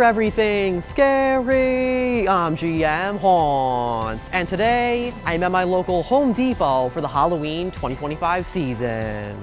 everything scary. I'm GMHaunts, and today I'm at my local Home Depot for the Halloween 2025 season.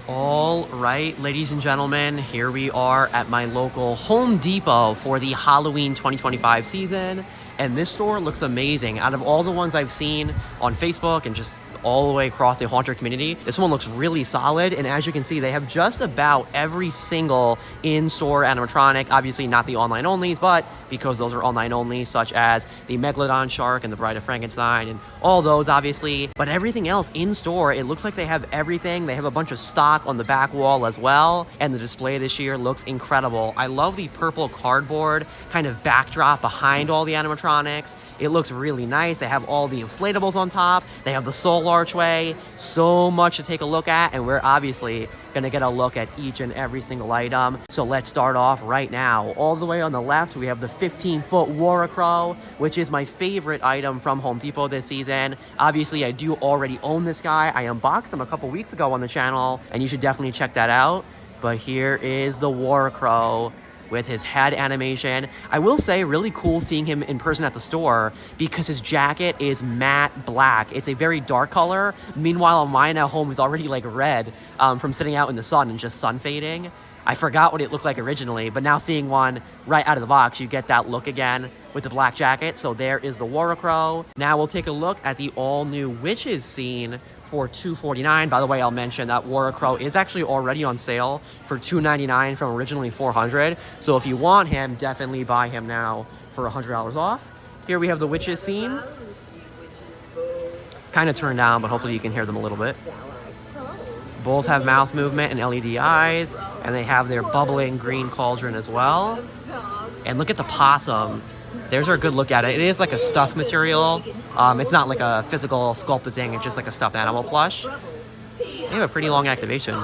All right, ladies and gentlemen, here we are at my local Home Depot for the Halloween 2025 season. And this store looks amazing. Out of all the ones I've seen on Facebook and just all the way across the Haunter community, this one looks really solid. And as you can see, they have just about every single in-store animatronic. Obviously not the online onlys, but because those are online only, such as the Megalodon Shark and the Bride of Frankenstein and all those obviously. But everything else in store, it looks like they have everything. They have a bunch of stock on the back wall as well. And the display this year looks incredible. I love the purple cardboard kind of backdrop behind all the animatronics. It looks really nice. They have all the inflatables on top. They have the soul archway. So much to take a look at, and we're obviously gonna get a look at each and every single item. So let's start off right now. All the way on the left, we have the 15-foot Waracrow, which is my favorite item from Home Depot this season. Obviously, I do already own this guy. I unboxed him a couple weeks ago on the channel, and you should definitely check that out. But here is the Waracrow with his head animation. I will say, really cool seeing him in person at the store because his jacket is matte black. It's a very dark color. Meanwhile, mine at home is already like red from sitting out in the sun and just sun fading. I forgot what it looked like originally, but now seeing one right out of the box, you get that look again with the black jacket. So there is the Waracrow. Now we'll take a look at the all-new Witches scene for $249. By the way, I'll mention that Waracrow is actually already on sale for $299 from originally $400. So if you want him, definitely buy him now for $100 off. Here we have the Witches scene. Kind of turned down, but hopefully you can hear them a little bit. Both have mouth movement and LED eyes, and they have their bubbling green cauldron as well. And look at the possum. There's our good look at it. It is like a stuffed material. It's not like a physical sculpted thing. It's just like a stuffed animal plush. They have a pretty long activation.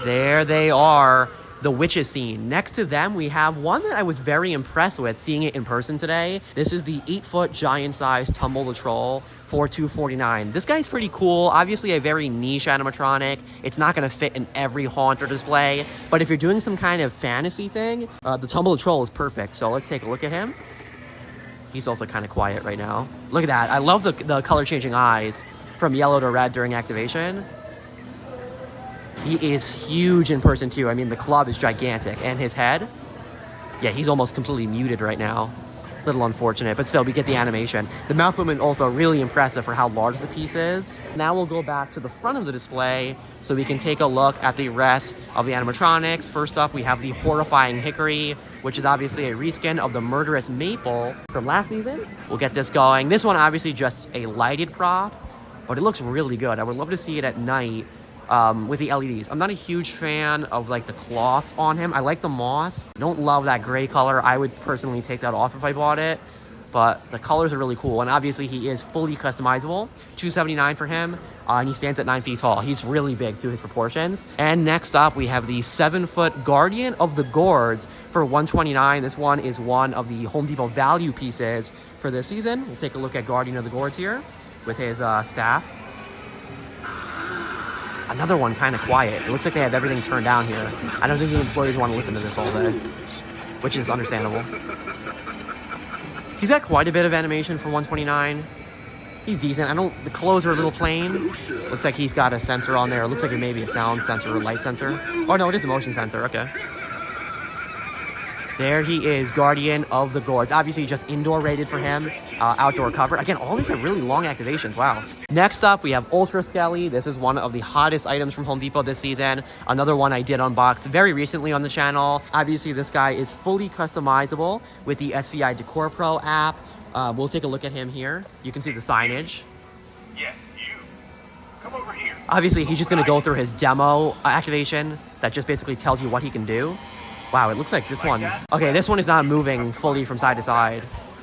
There they are, the Witches scene. Next to them, we have one that I was very impressed with seeing it in person today. This is the 8-foot giant-sized Tumble the Troll for $249. This guy's pretty cool. Obviously a very niche animatronic. It's not going to fit in every Haunter display, but if you're doing some kind of fantasy thing, the Tumble the Troll is perfect. So let's take a look at him. He's also kind of quiet right now. Look at that. I love the color-changing eyes from yellow to red during activation. He is huge in person too. I mean, the club is gigantic, and his head, yeah, he's almost completely muted right now. Little unfortunate, but still, we get the animation. The mouth movement also really impressive for how large the piece is. Now we'll go back to the front of the display so we can take a look at the rest of the animatronics. First up, we have the horrifying Hickory, which is obviously a reskin of the murderous Maple from last season. We'll get this going. This one obviously just a lighted prop, but it looks really good. I would love to see it at night with the LEDs. I'm not a huge fan of like the cloths on him. I like the moss. I don't love that gray color. I would personally take that off if I bought it, but the colors are really cool. And obviously he is fully customizable. $279 for him. And he stands at 9 feet tall. He's really big to his proportions. And next up, we have the 7-foot Guardian of the Gourds for $129. This one is one of the Home Depot value pieces for this season. We'll take a look at Guardian of the Gourds here with his staff. Another one kind of quiet. It looks like they have everything turned down here. I don't think the employees want to listen to this all day, which is understandable. He's got quite a bit of animation for $129. He's decent. The clothes are a little plain. Looks like he's got a sensor on there. It looks like it may be a sound sensor or light sensor. Oh no, it is a motion sensor, okay. There he is, Guardian of the Gourds. Obviously just indoor rated for him, outdoor cover. Again, all these have really long activations, wow. Next up, we have Ultra Skelly. This is one of the hottest items from Home Depot this season. Another one I did unbox very recently on the channel. Obviously, this guy is fully customizable with the SVI Decor Pro app. We'll take a look at him here. You can see the signage. Yes, you. Come over here. Obviously, he's just going to go through his demo activation that just basically tells you what he can do. Wow, it looks like this one. Okay, this one is not moving fully from side to side.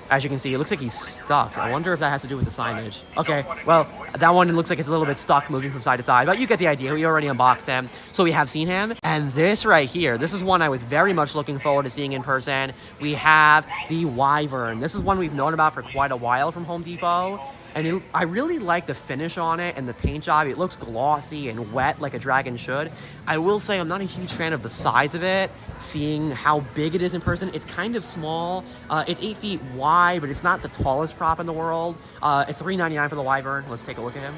As you can see, it looks like he's stuck. I wonder if that has to do with the signage. Okay, well, that one looks like it's a little bit stuck, moving from side to side, but you get the idea. We already unboxed him, so we have seen him. And this right here, this is one I was very much looking forward to seeing in person. We have the Wyvern. This is one we've known about for quite a while from Home Depot. And I really like the finish on it and the paint job. It looks glossy and wet like a dragon should. I will say I'm not a huge fan of the size of it. Seeing how big it is in person, it's kind of small. It's 8 feet wide, but it's not the tallest prop in the world. It's $3.99 for the Wyvern. Let's take a look at him.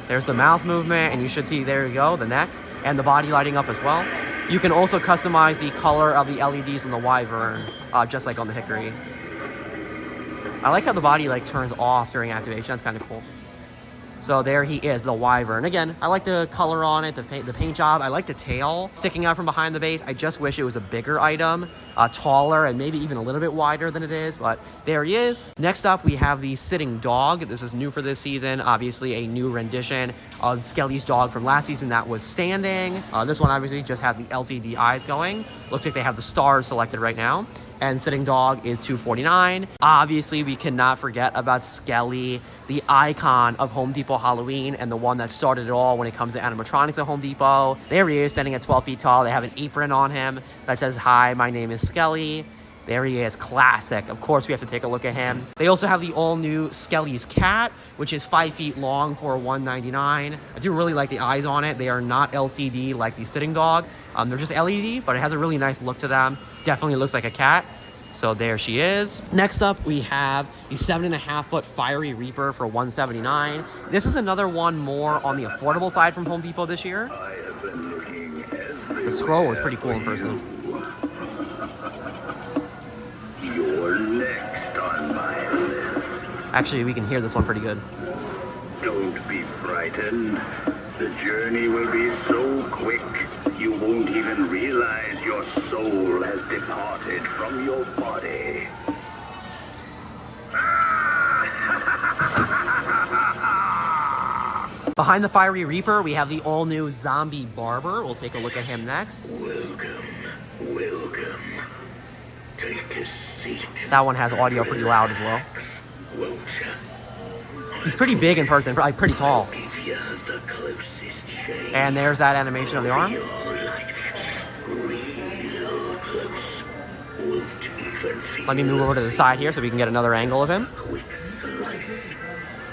There's the mouth movement, and you should see, there you go, the neck and the body lighting up as well. You can also customize the color of the LEDs on the Wyvern, just like on the Hickory. I like how the body like turns off during activation. That's kind of cool. So there he is, the Wyvern. Again, I like the color on it, the paint job. I like the tail sticking out from behind the base. I just wish it was a bigger item, taller, and maybe even a little bit wider than it is, but there he is. Next up, we have the Sitting Dog. This is new for this season. Obviously, a new rendition of Skelly's dog from last season that was standing. This one obviously just has the LCD eyes going. Looks like they have the stars selected right now. And Sitting Dog is $2.49. Obviously, we cannot forget about Skelly, the icon of Home Depot Halloween and the one that started it all when it comes to animatronics at Home Depot. There he is, standing at 12 feet tall. They have an apron on him that says, "Hi, my name is Skelly." There he is, classic. Of course, we have to take a look at him. They also have the all-new Skelly's Cat, which is 5 feet long for $1.99. I do really like the eyes on it. They are not LCD like the Sitting Dog. They're just LED, but it has a really nice look to them. Definitely looks like a cat. So there she is. Next up, we have the 7.5-foot Fiery Reaper for $179. This is another one more on the affordable side from Home Depot this year. The scroll is pretty cool in person. You're next on my list. Actually, we can hear this one pretty good. Don't be frightened. The journey will be so quick, you won't even realize your soul has departed from your body. Behind the Fiery Reaper, we have the all-new Zombie Barber. We'll take a look at him next. Welcome, welcome. Take a seat. That one has audio pretty loud as well. Won't you? He's pretty big in person, like pretty tall. Give you the closest shave. And there's that animation of the arm. Your life. Real close. Won't even feel Let me move over to the side here so we can get another angle of him. quick slice.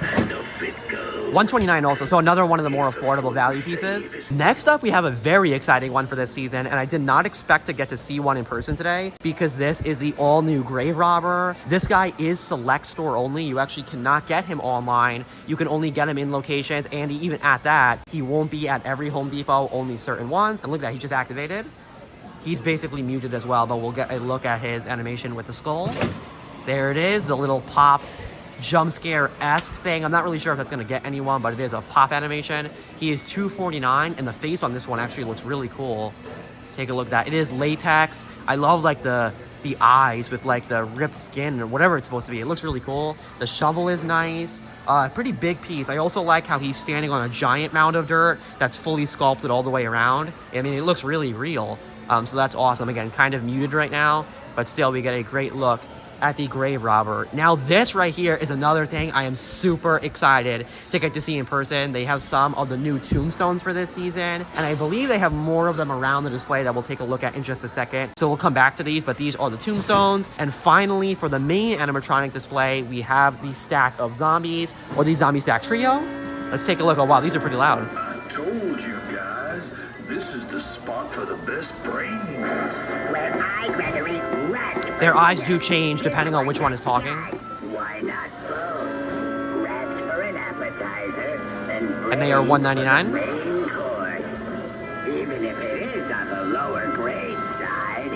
And off it goes. $129 also, so another one of the more affordable value pieces. Next up, we have a very exciting one for this season, and I did not expect to get to see one in person today because this is the all-new Grave Robber. This guy is select store only. You actually cannot get him online. You can only get him in locations, and even at that, he won't be at every Home Depot, only certain ones. And look at that, he just activated. He's basically muted as well, but we'll get a look at his animation with the skull. There it is, the little pop jump scare-esque thing. I'm not really sure if that's going to get anyone, but it is a pop animation. He is $2.49, and the face on this one actually looks really cool. Take a look at that. It is latex. I love like the eyes with like the ripped skin or whatever it's supposed to be. It looks really cool. The shovel is nice. Pretty big piece. I also like how he's standing on a giant mound of dirt that's fully sculpted all the way around. I mean, it looks really real. So that's awesome. Again, kind of muted right now, but still we get a great look at the Grave Robber. Now this right here is another thing I am super excited to get to see in person. They have some of the new tombstones for this season, and I believe they have more of them around the display that we'll take a look at in just a second. So we'll come back to these, but these are the tombstones. And finally, for the main animatronic display, we have the stack of zombies, or the zombie stack trio. Let's take a look. Oh wow, these are pretty loud. I told you guys, this is the spot for the best brains. Well, I'd rather eat rats. Their eyes do change depending on which one is talking. Why not both? Rats for an appetizer, And they are $1.99. main course. Even if it is on the lower grade side.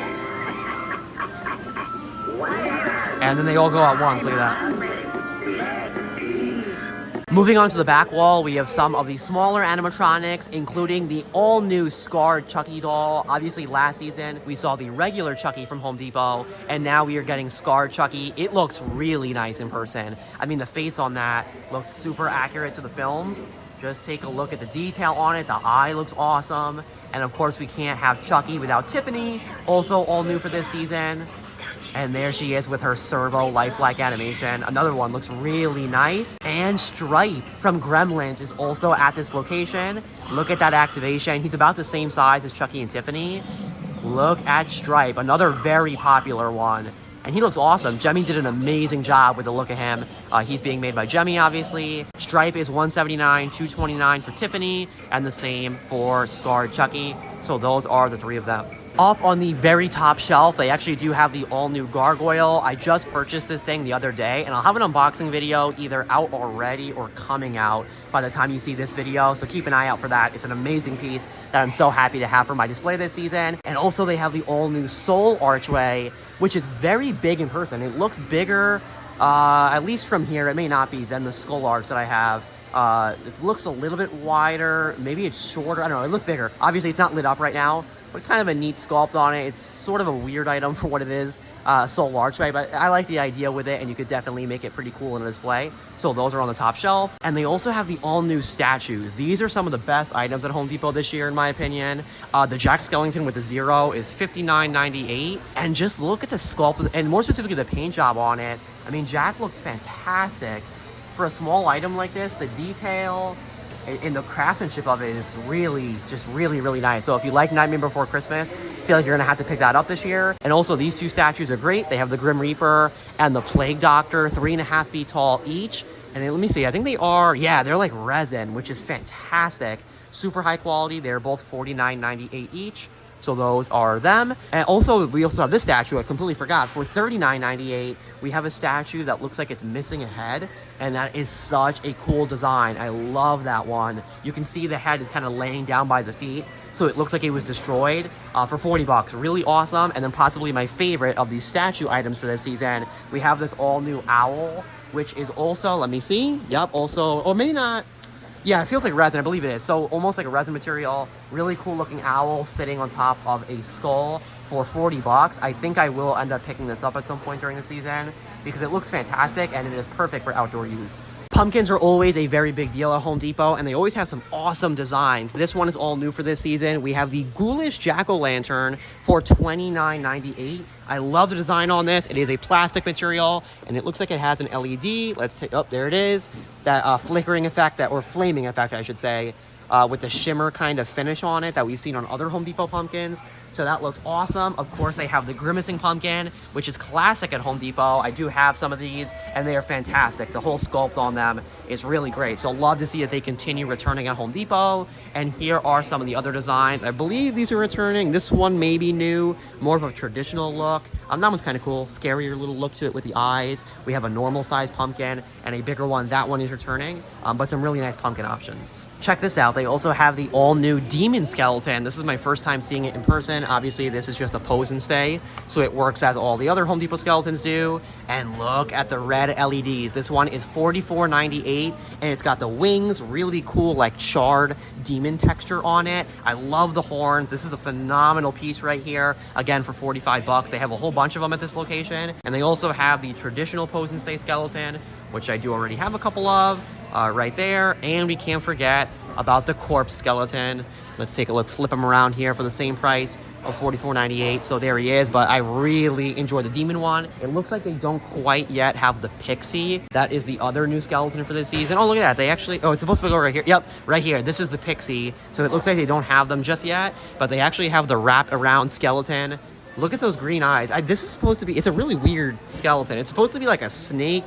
Whatever. And then they all go at once. Look at that. Let's eat. Moving on to the back wall, we have some of the smaller animatronics, including the all-new scarred Chucky doll. Obviously, last season, we saw the regular Chucky from Home Depot, and now we are getting scarred Chucky. It looks really nice in person. I mean, the face on that looks super accurate to the films. Just take a look at the detail on it. The eye looks awesome. And of course, we can't have Chucky without Tiffany, also all new for this season. And there she is with her servo lifelike animation. Another one looks really nice. And Stripe from Gremlins is also at this location. Look at that activation. He's about the same size as Chucky and Tiffany. Look at Stripe, another very popular one. And he looks awesome. Jemmy did an amazing job with the look of him. He's being made by Jemmy, obviously. Stripe is $179, $229 for Tiffany, and the same for Scarred Chucky. So those are the three of them. Up on the very top shelf, they actually do have the all-new Gargoyle. I just purchased this thing the other day, and I'll have an unboxing video either out already or coming out by the time you see this video, so keep an eye out for that. It's an amazing piece that I'm so happy to have for my display this season. And also they have the all-new Soul Archway, which is very big in person. It looks bigger, at least from here, it may not be, than the Skull Arch that I have. It looks a little bit wider, maybe it's shorter, I don't know, it looks bigger. Obviously it's not lit up right now, but kind of a neat sculpt on it. It's sort of a weird item for what it is, Soul Archway, but I like the idea with it, and you could definitely make it pretty cool in a display. So those are on the top shelf. And they also have the all-new statues. These are some of the best items at Home Depot this year, in my opinion. The Jack Skellington with the Zero is $59.98. And just look at the sculpt, and more specifically the paint job on it. I mean, Jack looks fantastic. For a small item like this, the detail and the craftsmanship of it is really, just really nice. So if you like Nightmare Before Christmas, I feel like you're gonna have to pick that up this year. And also these two statues are great. They have the Grim Reaper and the Plague Doctor, 3.5 feet tall each. And let me see, I think they are, yeah, they're like resin, which is fantastic. Super high quality. They're both $49.98 each. So those are them. And also, we also have this statue, I completely forgot. For $39.98, we have a statue that looks like it's missing a head. And that is such a cool design. I love that one. You can see the head is kind of laying down by the feet. So it looks like it was destroyed for $40. Really awesome. And then possibly my favorite of these statue items for this season, we have this all new owl, which is also, let me see. Yep, also, or maybe not. Yeah, it feels like resin, I believe it is. So almost like a resin material, really cool looking owl sitting on top of a skull for $40. I think I will end up picking this up at some point during the season because it looks fantastic and it is perfect for outdoor use. Pumpkins are always a very big deal at Home Depot, and they always have some awesome designs. This one is all new for this season. We have the Ghoulish Jack-O-Lantern for $29.98. I love the design on this. It is a plastic material, and it looks like it has an LED. Let's take, oh, there it is. That flickering effect, or flaming effect, I should say, with the shimmer kind of finish on it that we've seen on other Home Depot pumpkins. So that looks awesome. Of course, they have the Grimacing Pumpkin, which is classic at Home Depot. I do have some of these, and they are fantastic. The whole sculpt on them is really great. So love to see that they continue returning at Home Depot. And here are some of the other designs. I believe these are returning. This one may be new, more of a traditional look. That one's kind of cool. Scarier little look to it with the eyes. We have a normal size pumpkin and a bigger one. That one is returning, but some really nice pumpkin options. Check this out. They also have the all-new Demon Skeleton. This is my first time seeing it in person. Obviously, this is just a pose and stay, so it works as all the other Home Depot skeletons do. And look at the red LEDs. This one is $44.98, and it's got the wings, really cool, like charred demon texture on it. I love the horns. This is a phenomenal piece right here. Again, for $45. They have a whole bunch of them at this location. And they also have the traditional pose and stay skeleton, which I do already have a couple of. Right there. And we can't forget about the corpse skeleton. Let's take a look, flip him around here for the same price of $44.98. So there he is, but I really enjoy the demon one. It looks like they don't quite yet have the pixie. That is the other new skeleton for this season. Oh, look at that. They actually, oh, it's supposed to go right here. Yep, right here. This is the pixie. So it looks like they don't have them just yet, but they actually have the wrap around skeleton. Look at those green eyes. This is supposed to be, it's a really weird skeleton. It's supposed to be like a snake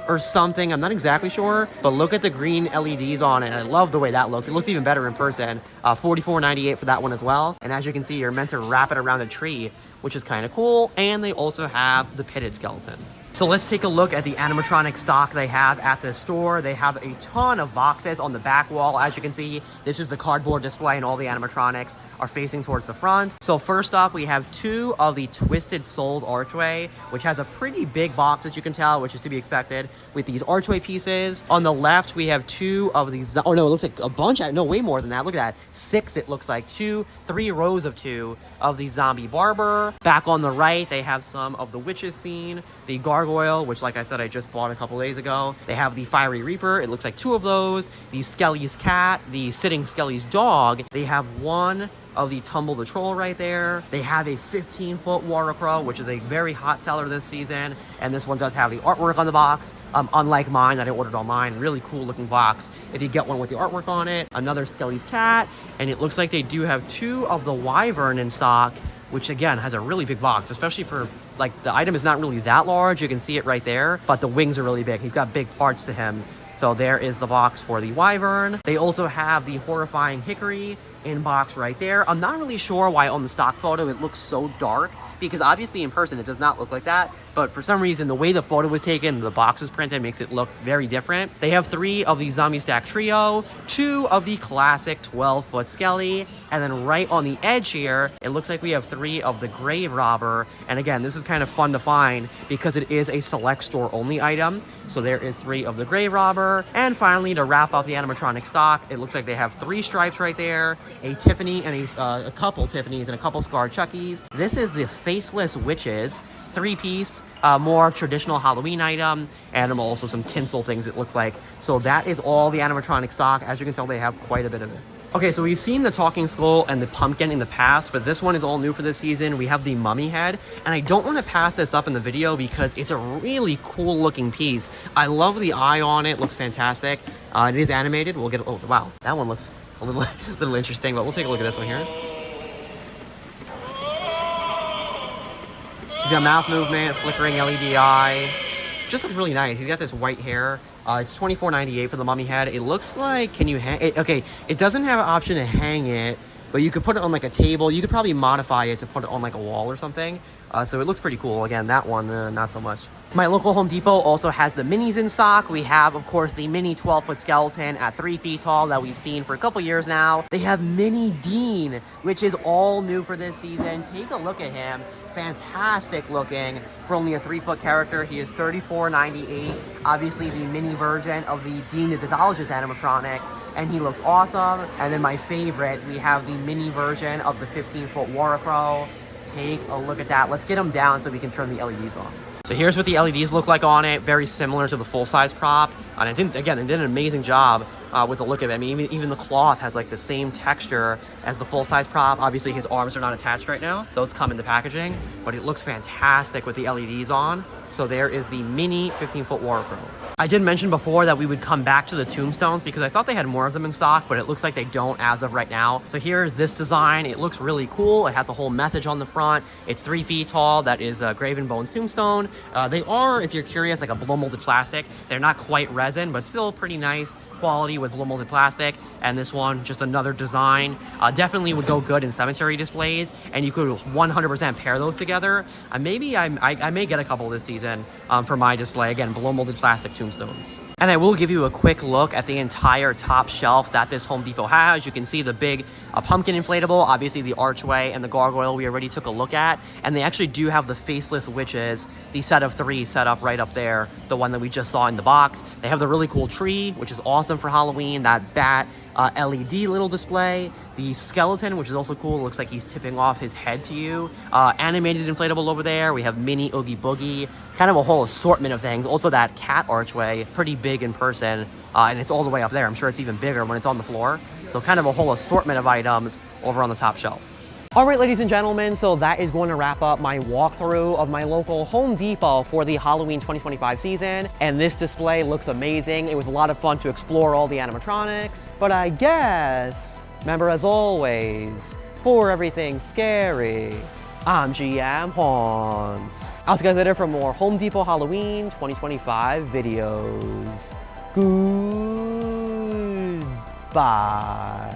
or something. I'm not exactly sure, but look at the green LEDs on it. I love the way that looks. It looks even better in person. $44.98 for that one as well. And as you can see, you're meant to wrap it around a tree, which is kind of cool. And they also have the pitted skeleton. So let's take a look at the animatronic stock they have at the store. They have a ton of boxes on the back wall. As you can see, this is the cardboard display and all the animatronics are facing towards the front. So first off, we have two of the Twisted Souls Archway, which has a pretty big box, as you can tell, which is to be expected with these archway pieces. On the left, we have two of these, oh no, it looks like a bunch, no, way more than that. Look at that, 6 it looks like, 3 rows of 2 of the Zombie Barber. Back on the right, they have some of the witches scene, the Gargoyle, which like I said, I just bought a couple days ago. They have the Fiery Reaper. It looks like 2 of those. The Skelly's cat, the Sitting Skelly's dog. They have 1 of the Tumble the Troll right there. They have a 15-foot Water Crow, which is a very hot seller this season. And this one does have the artwork on the box. Unlike mine that I ordered online, really cool looking box if you get one with the artwork on it. Another Skelly's cat, and it looks like they do have 2 of the Wyvern in stock, which again has a really big box, especially for, like, the item is not really that large. You can see it right there, but the wings are really big. He's got big parts to him. So there is the box for the Wyvern. They also have the Horrifying Hickory in box right there. I'm not really sure why on the stock photo it looks so dark, because obviously in person it does not look like that, but for some reason the way the photo was taken, the box was printed, makes it look very different. They have 3 of the Zombie Stack Trio, 2 of the classic 12-foot Skelly, and then right on the edge here, it looks like we have 3 of the Grave Robber. And again, this is kind of fun to find because it is a select store only item. So there is 3 of the Grave Robber. And finally, to wrap up the animatronic stock, it looks like they have 3 stripes right there, a Tiffany and a couple Tiffany's and a couple Scar Chuckies. This is the Faceless Witches, 3-piece, more traditional Halloween item, and also some tinsel things it looks like. So that is all the animatronic stock. As you can tell, they have quite a bit of it. Okay, so we've seen the talking skull and the pumpkin in the past, but this one is all new for this season. We have the mummy head, and I don't want to pass this up in the video because it's a really cool looking piece. I love the eye on it, looks fantastic. It is animated. We'll get, oh wow, that one looks a little interesting, but we'll take a look at this one here. He's got mouth movement, flickering LED eye. Just looks really nice. He's got this white hair. It's $24.98 for the mummy head. It looks like, can you hang it? Okay, it doesn't have an option to hang it, but you could put it on like a table. You could probably modify it to put it on like a wall or something. So it looks pretty cool. Again, that one, not so much. My local Home Depot also has the minis in stock. We have, of course, the mini 12-foot skeleton at 3 feet tall that we've seen for a couple years now. They have Mini Dean, which is all new for this season. Take a look at him. Fantastic looking for only a 3-foot character. He is $34.98. Obviously, the mini version of the Dean the Pathologist animatronic, and he looks awesome. And then my favorite, we have the mini version of the 15-foot Water Crow. Take a look at that. Let's get him down so we can turn the LEDs on. So here's what the LEDs look like on it. Very similar to the full-size prop. And it did an amazing job with the look of it. I mean, even the cloth has like the same texture as the full-size prop. Obviously, his arms are not attached right now. Those come in the packaging, but it looks fantastic with the LEDs on. So there is the mini 15-foot Water Crow. I did mention before that we would come back to the tombstones because I thought they had more of them in stock, but it looks like they don't as of right now. So here's this design. It looks really cool. It has a whole message on the front. It's 3 feet tall. That is a Graven Bones tombstone. They are, if you're curious, like a blow molded plastic. They're not quite resin, but still pretty nice quality with blow molded plastic. And this one, just another design. Definitely would go good in cemetery displays, and you could 100% pair those together. Maybe I may get a couple this season for my display. Again, blow molded plastic tombstones. And I will give you a quick look at the entire top shelf that this Home Depot has. You can see the big pumpkin inflatable, obviously the archway and the gargoyle we already took a look at. And they actually do have the Faceless Witches, the set of 3 set up right up there, the one that we just saw in the box. They have the really cool tree, which is awesome for Halloween, that bat LED little display. The skeleton, which is also cool, looks like he's tipping off his head to you. Animated inflatable over there. We have mini Oogie Boogie, kind of a whole assortment of things. Also that cat archway, pretty big in person, and it's all the way up there. I'm sure it's even bigger when it's on the floor. So kind of a whole assortment of items over on the top shelf. All right, ladies and gentlemen, so that is going to wrap up my walkthrough of my local Home Depot for the Halloween 2025 season. And this display looks amazing. It was a lot of fun to explore all the animatronics. But I guess, remember as always, for everything scary, I'm GMHaunts. I'll see you guys later for more Home Depot Halloween 2025 videos. Goodbye.